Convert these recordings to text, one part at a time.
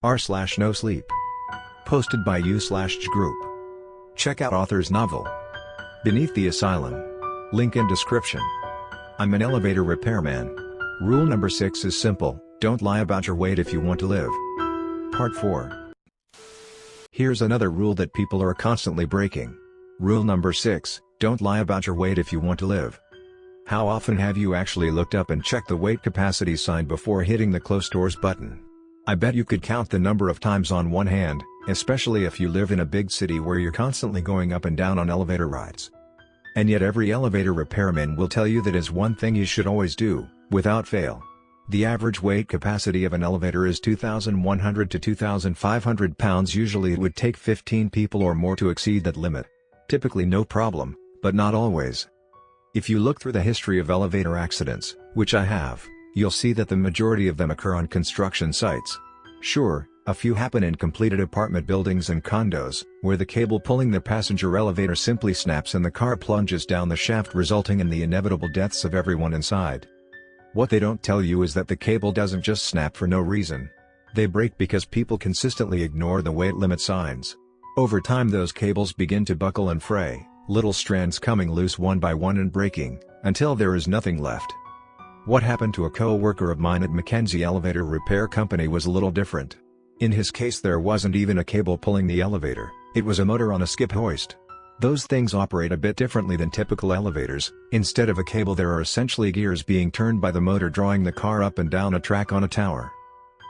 r/Nosleep. Posted by u/Jgrupe. Check out author's novel. Beneath the Asylum. Link in description. I'm an elevator repairman. Rule number 6 is simple, don't lie about your weight if you want to live. Part 4. Here's another rule that people are constantly breaking. Rule number 6, don't lie about your weight if you want to live. How often have you actually looked up and checked the weight capacity sign before hitting the close doors button? I bet you could count the number of times on one hand, especially if you live in a big city where you're constantly going up and down on elevator rides. And yet every elevator repairman will tell you that is one thing you should always do, without fail. The average weight capacity of an elevator is 2,100 to 2,500 pounds. Usually it would take 15 people or more to exceed that limit. Typically no problem, but not always. If you look through the history of elevator accidents, which I have, you'll see that the majority of them occur on construction sites. Sure, a few happen in completed apartment buildings and condos, where the cable pulling the passenger elevator simply snaps and the car plunges down the shaft, resulting in the inevitable deaths of everyone inside. What they don't tell you is that the cable doesn't just snap for no reason. They break because people consistently ignore the weight limit signs. Over time those cables begin to buckle and fray, little strands coming loose one by one and breaking, until there is nothing left. What happened to a co-worker of mine at Mackenzie Elevator Repair Company was a little different. In his case there wasn't even a cable pulling the elevator, it was a motor on a skip hoist. Those things operate a bit differently than typical elevators. Instead of a cable there are essentially gears being turned by the motor drawing the car up and down a track on a tower.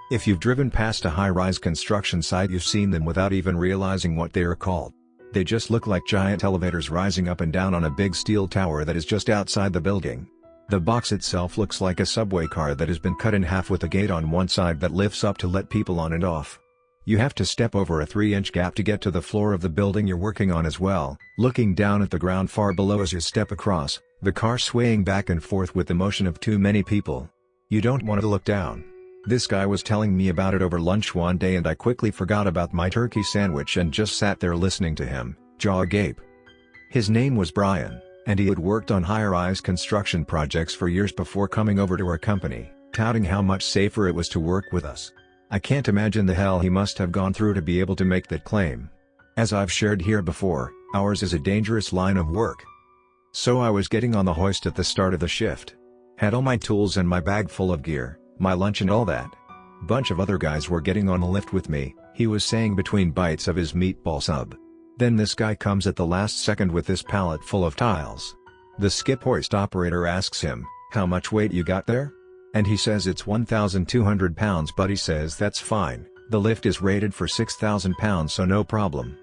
If you've driven past a high-rise construction site you've seen them without even realizing what they are called. They just look like giant elevators rising up and down on a big steel tower that is just outside the building. The box itself looks like a subway car that has been cut in half with a gate on one side that lifts up to let people on and off. You have to step over a 3-inch gap to get to the floor of the building you're working on as well, looking down at the ground far below as you step across, the car swaying back and forth with the motion of too many people. You don't want to look down. This guy was telling me about it over lunch one day and I quickly forgot about my turkey sandwich and just sat there listening to him, jaw agape. His name was Brian, and he had worked on high-rise construction projects for years before coming over to our company, touting how much safer it was to work with us. I can't imagine the hell he must have gone through to be able to make that claim. As I've shared here before, ours is a dangerous line of work. So I was getting on the hoist at the start of the shift. Had all my tools and my bag full of gear, my lunch and all that. Bunch of other guys were getting on the lift with me, he was saying between bites of his meatball sub. Then this guy comes at the last second with this pallet full of tiles. The skip hoist operator asks him, "How much weight you got there?" And he says it's 1,200 pounds, but he says that's fine, the lift is rated for 6,000 pounds so no problem.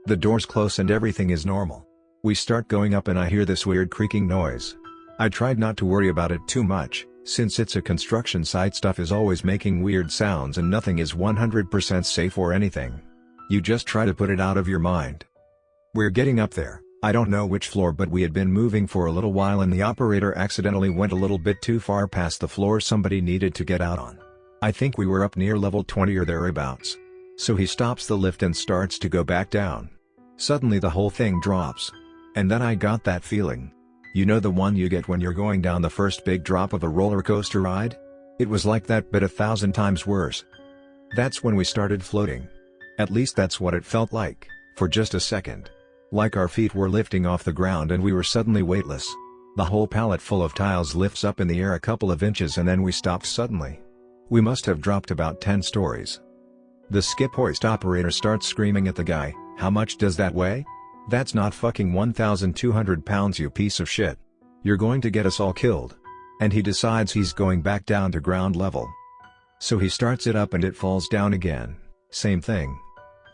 The doors close and everything is normal. We start going up and I hear this weird creaking noise. I tried not to worry about it too much, since it's a construction site, stuff is always making weird sounds and nothing is 100% safe or anything. You just try to put it out of your mind. We're getting up there, I don't know which floor, but we had been moving for a little while and the operator accidentally went a little bit too far past the floor somebody needed to get out on. I think we were up near level 20 or thereabouts. So he stops the lift and starts to go back down. Suddenly the whole thing drops. And then I got that feeling. You know the one you get when you're going down the first big drop of a roller coaster ride? It was like that but 1,000 times worse. That's when we started floating. At least that's what it felt like, for just a second. Like our feet were lifting off the ground and we were suddenly weightless. The whole pallet full of tiles lifts up in the air a couple of inches and then we stopped suddenly. We must have dropped about 10 stories. The skip hoist operator starts screaming at the guy, "How much does that weigh? That's not fucking 1,200 pounds, you piece of shit. You're going to get us all killed." And he decides he's going back down to ground level. So he starts it up and it falls down again. Same thing.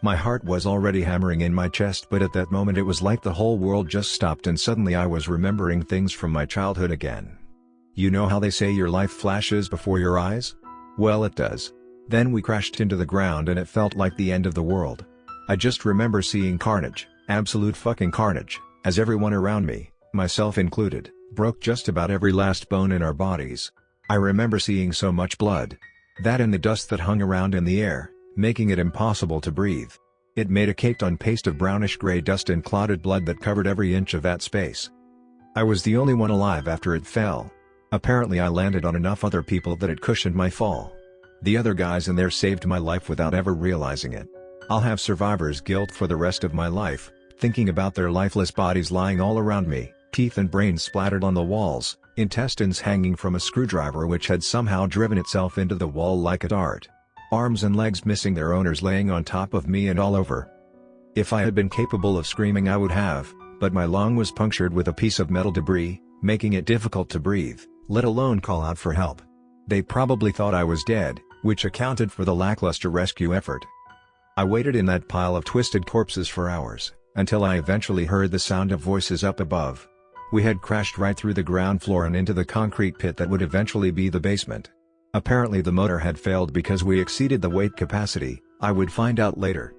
My heart was already hammering in my chest, but at that moment it was like the whole world just stopped and suddenly I was remembering things from my childhood again. You know how they say your life flashes before your eyes? Well, it does. Then we crashed into the ground and it felt like the end of the world. I just remember seeing carnage, absolute fucking carnage, as everyone around me, myself included, broke just about every last bone in our bodies. I remember seeing so much blood. That and the dust that hung around in the air, making it impossible to breathe. It made a caked on paste of brownish-gray dust and clotted blood that covered every inch of that space. I was the only one alive after it fell. Apparently I landed on enough other people that it cushioned my fall. The other guys in there saved my life without ever realizing it. I'll have survivor's guilt for the rest of my life, thinking about their lifeless bodies lying all around me, teeth and brains splattered on the walls, intestines hanging from a screwdriver which had somehow driven itself into the wall like a dart. Arms and legs missing their owners laying on top of me and all over. If I had been capable of screaming I would have, but my lung was punctured with a piece of metal debris, making it difficult to breathe, let alone call out for help. They probably thought I was dead, which accounted for the lackluster rescue effort. I waited in that pile of twisted corpses for hours, until I eventually heard the sound of voices up above. We had crashed right through the ground floor and into the concrete pit that would eventually be the basement. Apparently the motor had failed because we exceeded the weight capacity, I would find out later.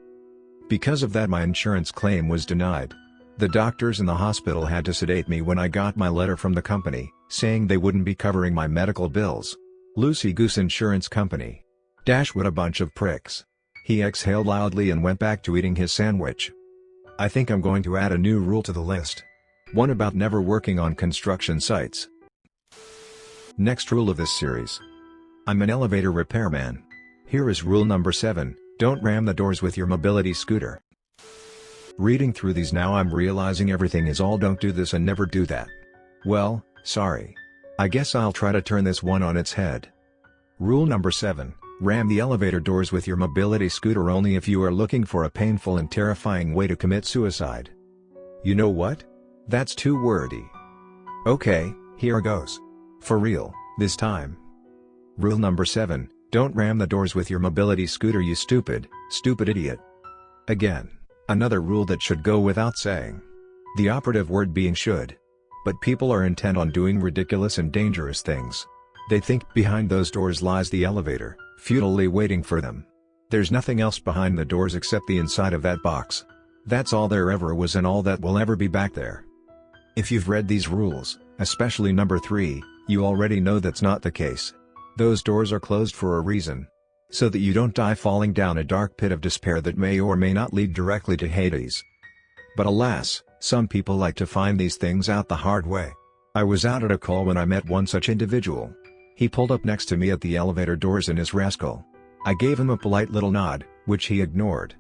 Because of that my insurance claim was denied. The doctors in the hospital had to sedate me when I got my letter from the company, saying they wouldn't be covering my medical bills. Loosey Goose Insurance Company. What a bunch of pricks. He exhaled loudly and went back to eating his sandwich. I think I'm going to add a new rule to the list. One about never working on construction sites. Next rule of this series. I'm an elevator repairman. Here is rule number 7, don't ram the doors with your mobility scooter. Reading through these now I'm realizing everything is all don't do this and never do that. Well, sorry. I guess I'll try to turn this one on its head. Rule number 7, ram the elevator doors with your mobility scooter only if you are looking for a painful and terrifying way to commit suicide. You know what? That's too wordy. Okay, here goes. For real, this time. Rule number 7, don't ram the doors with your mobility scooter you stupid idiot. Again, another rule that should go without saying. The operative word being should. But people are intent on doing ridiculous and dangerous things. They think behind those doors lies the elevator, futilely waiting for them. There's nothing else behind the doors except the inside of that box. That's all there ever was and all that will ever be back there. If you've read these rules, especially number 3, you already know that's not the case. Those doors are closed for a reason. So that you don't die falling down a dark pit of despair that may or may not lead directly to Hades. But alas, some people like to find these things out the hard way. I was out at a call when I met one such individual. He pulled up next to me at the elevator doors in his rascal. I gave him a polite little nod, which he ignored.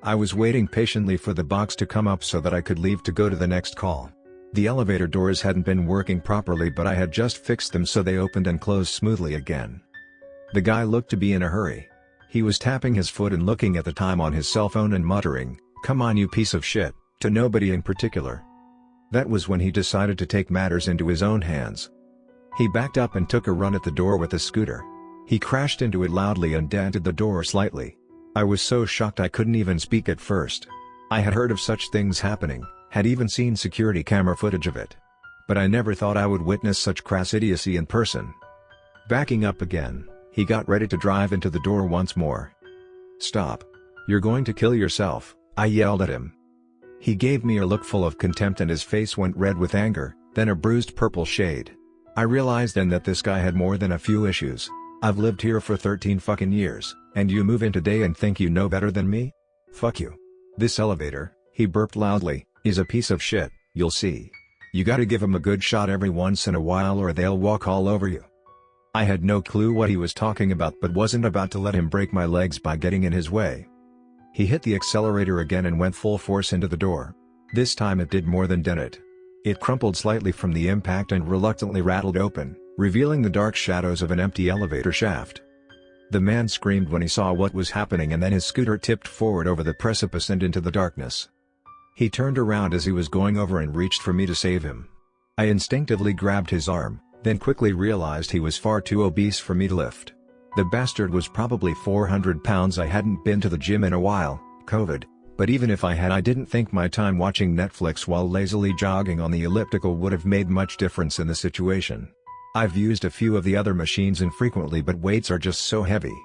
I was waiting patiently for the box to come up so that I could leave to go to the next call. The elevator doors hadn't been working properly but I had just fixed them so they opened and closed smoothly again. The guy looked to be in a hurry. He was tapping his foot and looking at the time on his cell phone and muttering, "Come on you piece of shit," to nobody in particular. That was when he decided to take matters into his own hands. He backed up and took a run at the door with the scooter. He crashed into it loudly and dented the door slightly. I was so shocked I couldn't even speak at first. I had heard of such things happening, had even seen security camera footage of it. But I never thought I would witness such crass idiocy in person. Backing up again, he got ready to drive into the door once more. "Stop. You're going to kill yourself," I yelled at him. He gave me a look full of contempt and his face went red with anger, then a bruised purple shade. I realized then that this guy had more than a few issues. I've lived here for 13 fucking years, and you move in today and think you know better than me? Fuck you. This elevator, he burped loudly, is a piece of shit, you'll see. You gotta give 'em a good shot every once in a while or they'll walk all over you. I had no clue what he was talking about but wasn't about to let him break my legs by getting in his way. He hit the accelerator again and went full force into the door. This time it did more than dent it. It crumpled slightly from the impact and reluctantly rattled open, revealing the dark shadows of an empty elevator shaft. The man screamed when he saw what was happening and then his scooter tipped forward over the precipice and into the darkness. He turned around as he was going over and reached for me to save him. I instinctively grabbed his arm, then quickly realized he was far too obese for me to lift. The bastard was probably 400 pounds. I hadn't been to the gym in a while, COVID, but even if I had I didn't think my time watching Netflix while lazily jogging on the elliptical would have made much difference in the situation. I've used a few of the other machines infrequently but weights are just so heavy.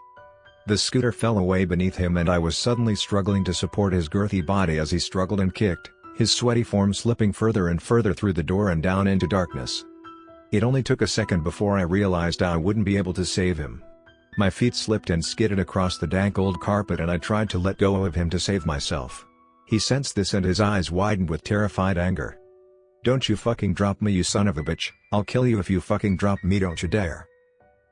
The scooter fell away beneath him and I was suddenly struggling to support his girthy body as he struggled and kicked, his sweaty form slipping further and further through the door and down into darkness. It only took a second before I realized I wouldn't be able to save him. My feet slipped and skidded across the dank old carpet and I tried to let go of him to save myself. He sensed this and his eyes widened with terrified anger. "Don't you fucking drop me you son of a bitch, I'll kill you if you fucking drop me don't you dare."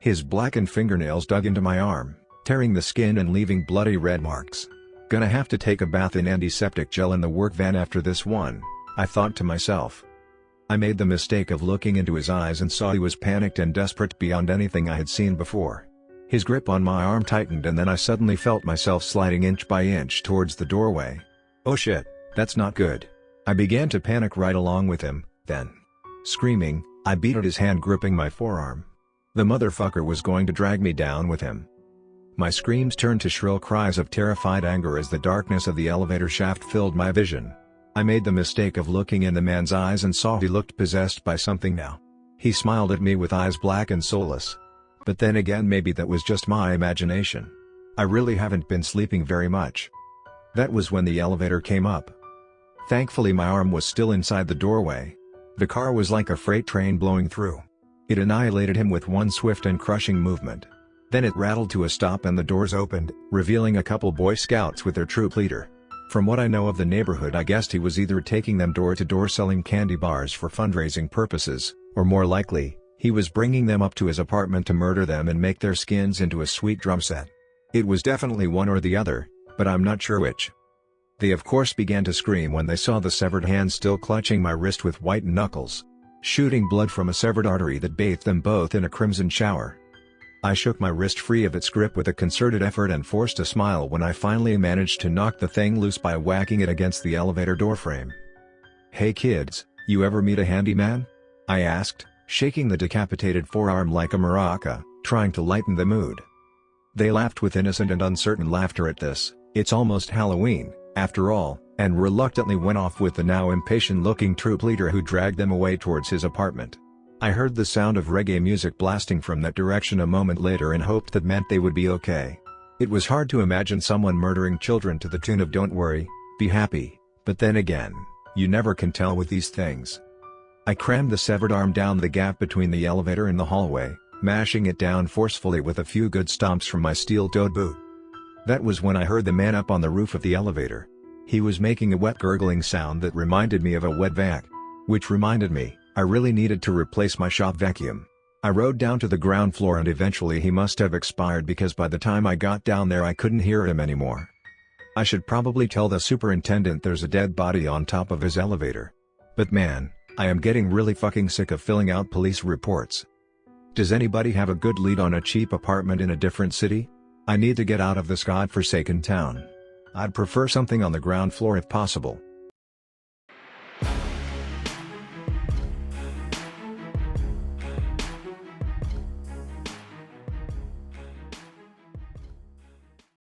His blackened fingernails dug into my arm, tearing the skin and leaving bloody red marks. Gonna have to take a bath in antiseptic gel in the work van after this one, I thought to myself. I made the mistake of looking into his eyes and saw he was panicked and desperate beyond anything I had seen before. His grip on my arm tightened and then I suddenly felt myself sliding inch by inch towards the doorway. Oh shit, that's not good. I began to panic right along with him, then. Screaming, I beat at his hand gripping my forearm. The motherfucker was going to drag me down with him. My screams turned to shrill cries of terrified anger as the darkness of the elevator shaft filled my vision. I made the mistake of looking in the man's eyes and saw he looked possessed by something now. He smiled at me with eyes black and soulless. But then again, maybe that was just my imagination. I really haven't been sleeping very much. That was when the elevator came up. Thankfully my arm was still inside the doorway. The car was like a freight train blowing through. It annihilated him with one swift and crushing movement. Then it rattled to a stop and the doors opened, revealing a couple Boy Scouts with their troop leader. From what I know of the neighborhood, I guessed he was either taking them door to door selling candy bars for fundraising purposes, or more likely, he was bringing them up to his apartment to murder them and make their skins into a sweet drum set. It was definitely one or the other, but I'm not sure which. They of course began to scream when they saw the severed hand still clutching my wrist with whitened knuckles, shooting blood from a severed artery that bathed them both in a crimson shower. I shook my wrist free of its grip with a concerted effort and forced a smile when I finally managed to knock the thing loose by whacking it against the elevator doorframe. "Hey kids, you ever meet a handyman?" I asked, shaking the decapitated forearm like a maraca, trying to lighten the mood. They laughed with innocent and uncertain laughter at this. It's almost Halloween, after all, and reluctantly went off with the now impatient-looking troop leader who dragged them away towards his apartment. I heard the sound of reggae music blasting from that direction a moment later and hoped that meant they would be okay. It was hard to imagine someone murdering children to the tune of "Don't worry, be happy," but then again, you never can tell with these things. I crammed the severed arm down the gap between the elevator and the hallway, mashing it down forcefully with a few good stomps from my steel-toed boot. That was when I heard the man up on the roof of the elevator. He was making a wet gurgling sound that reminded me of a wet vac. Which reminded me, I really needed to replace my shop vacuum. I rode down to the ground floor and eventually he must have expired because by the time I got down there I couldn't hear him anymore. I should probably tell the superintendent there's a dead body on top of his elevator. But man, I am getting really fucking sick of filling out police reports. Does anybody have a good lead on a cheap apartment in a different city? I need to get out of this godforsaken town. I'd prefer something on the ground floor if possible.